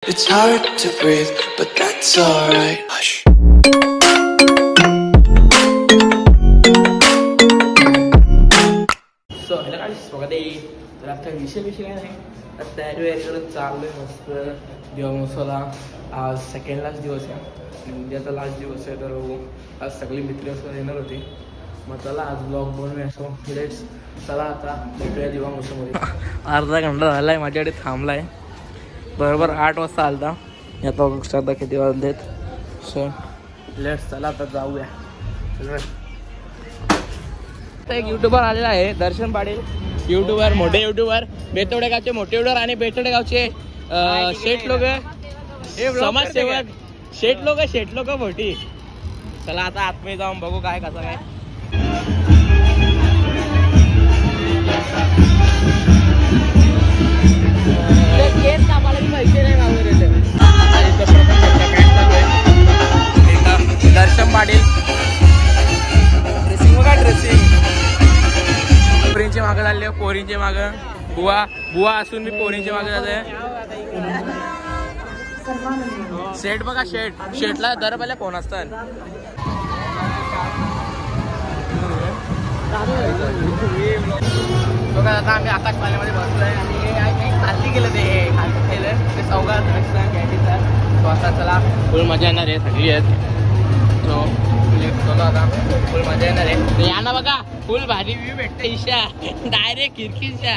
It's hard to breathe, but that's alright. Hush. So, hello guys, स्वागत आहे. तर आता विषय काय नाही, आता तयारी वगैरे करत चाललोय मस्त दिवाळीला. आज सेकंड लास्ट दिवस आहे आणि उद्याचा लास्ट दिवस आहे. तर आज सगळे मित्र येणार होते. मग चला आज ब्लॉग बनवूया. सो लेट्स चला आता भेटूया दिवाळीमध्ये. अर्धा घंटा झालाय माझ्याकडे थांबलाय. बरोबर 8 वाजता आलता. आता आता किती वाजलेत. सो लेट्स चला आता जाऊया. एक युट्यूबर आलेला आहे, दर्शन पाटील. युट्यूबर, मोठे युट्यूबर, बेतोडे गावचे मोठे युट्यूबर आणि बेतोडे गावचे शेठ लोक, समाजसेवक, शेठ लोक मोठी. चला आता आतमध्ये जाऊन बघू काय कसं काय. केस कापायला पैसे नाही मागवले. दर्शन पाटील ड्रेसिंग बघा, ड्रेसिंग पोरींचे मागं झाले, पोरींचे मागं. बुवा असून मी पोरींचे मागं जाते. शेट बघा, शेटला दर पहिले कोण असतात. बघा आता आम्ही आकाश पाण्यामध्ये बसलोय आणि खाली गेलं ते चौघात कॅन्टीनचा. तो आता चला फुल मजा येणार आहे, सगळी आहेत. तो आता फुल मजा येणार आहे. या ना बघा, फुल भारी व्ह्यू भेटते. ईशा डायरेक्ट खिडकीच्या.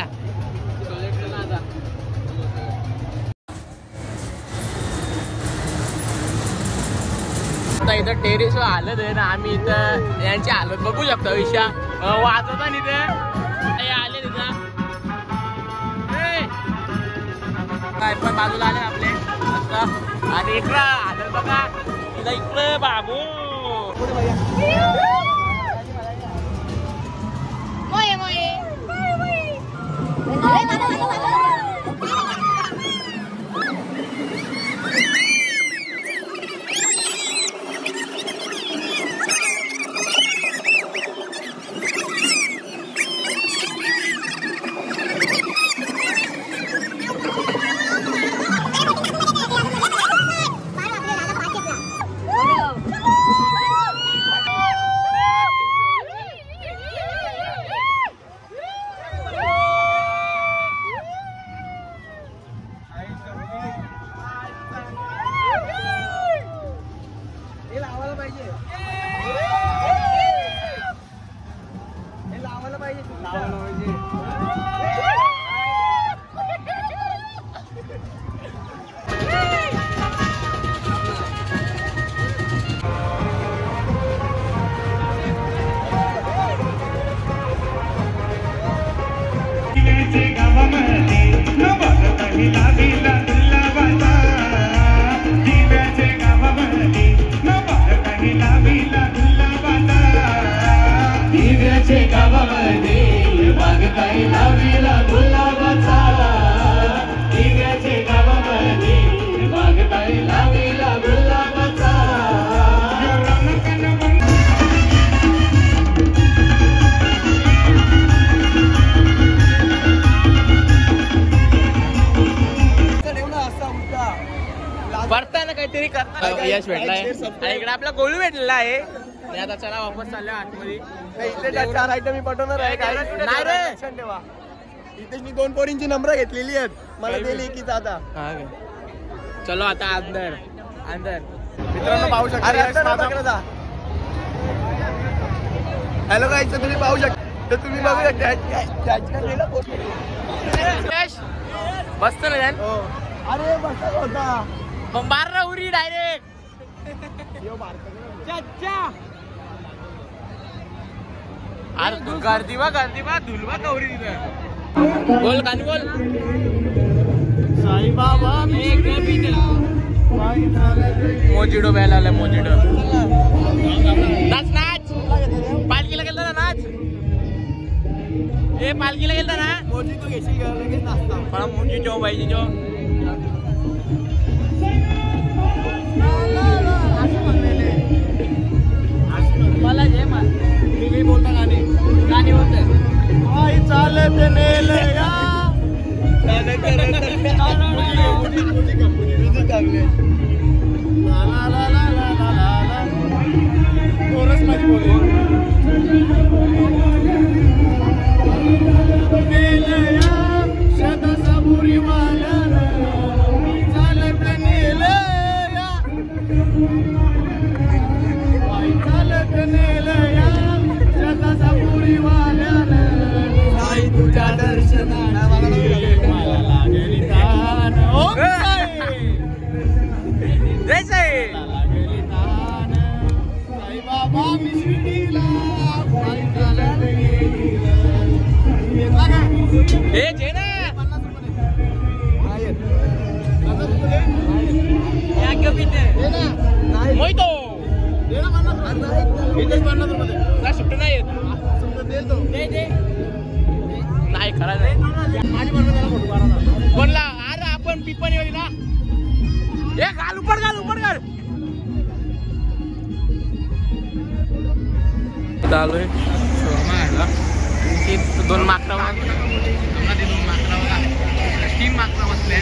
आता इथं टेरेसवर आलं आहे ना आम्ही. इथं यांची हालत बघू शकतो. ईशा वाजवता इथे आले तिथं. काय पण बाजूला आले आपले आणि इकडं आलं बघा. तिथं इकडं बाबू भरताना काहीतरी करता यश भेटलाय. इकडे आपला गोलू भेटलेला आहे. आता चला वापस चाललो आतमध्ये. इथे 4 आयटम मी पटवणार आहे. नाही रे, ठेवा. इथे मी 2 पोरींची नंबर घेतलेली आहेत. मला दिली की आता. चलो आता अंदर. मित्रांनो पाहू शकता. हॅलो गाईज, तर तुम्ही पाहू शकता. तर तुम्ही बघू शकता बसतो ना त्यान. अरे बसता होता मग मार उरी डायरेक्ट. अरे गर्दी बा धुलवा कवरी तिथं. बोल गाणी बोल. साईबाबा मोजिडो प्यायला आलाय. मोजिडो नाच. पालखीला गेलता ना नाच. पालखीला गेलता ना. मोजी तू घेशील लगेच नाचता. मला मोजी जो पाहिजे जो. मला जे मान मी बोलता गाणी बोलते. आई चाले ते नेले या. चांगले कोरस मध्ये बोले शतसबुरी वाल्यानं चालत नेलया चालत नेलया शतसबुरी वाल्यानं आई तुझ्या दर्शनाची मला लागली तान ओ लागली तान साई बाबा मी शिर्डीला पायी चालत गेलीला ए जेना मोहितो सुट्ट नाही नाही खरा नाही बनला अरे आपण पिपणी वगैरे ना हे घाल उपड घाल आलोय दोन माकरा तीन माकरा बसले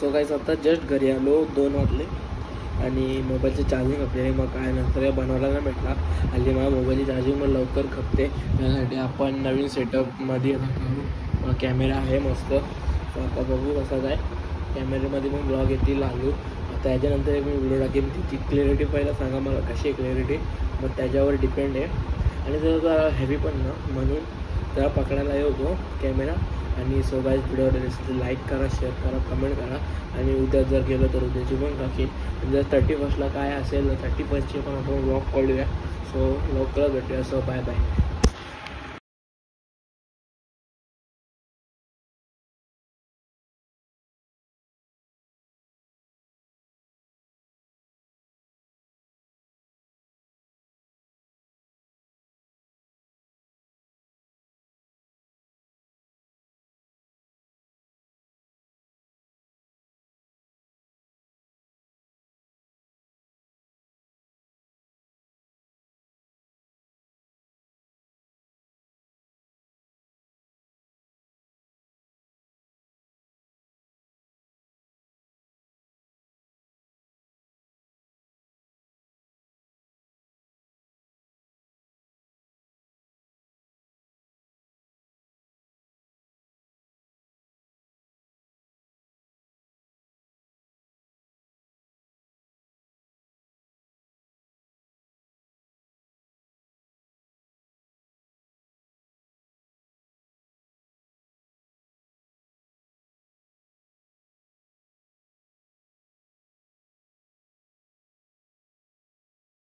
सो गाईस आता जस्ट घरी आलो 2 वाजले आणि मोबाईलचे चार्जिंग खपले मग काय नंतर बनवायला नाही भेटला हल्ली मला मोबाईलची चार्जिंग मग लवकर खपते त्यासाठी आपण नवीन सेटअपमध्ये कॅमेरा आहे मस्त सो आता बघू कसं काय कॅमेऱ्यामध्ये मग ब्लॉग येतील लागू त्याच्यानंतर एक मी व्हिडिओ टाकेन तिची क्लॅरिटी पहिला सांगा मला कशी आहे क्लॅरिटी मग त्याच्यावर डिपेंड आहे आणि जर हेवी पण ना म्हणून त्याला पकडायला होतो कॅमेरा आणि सो गाईस व्हिडिओ लाईक करा शेअर करा कमेंट करा आणि उद्या जर गेलो तर उद्याची पण टाकेन जर 31ला काय असेल तर 31चे पण आपण व्लॉग करूया सो लवकरच भेटूया सो बाय बाय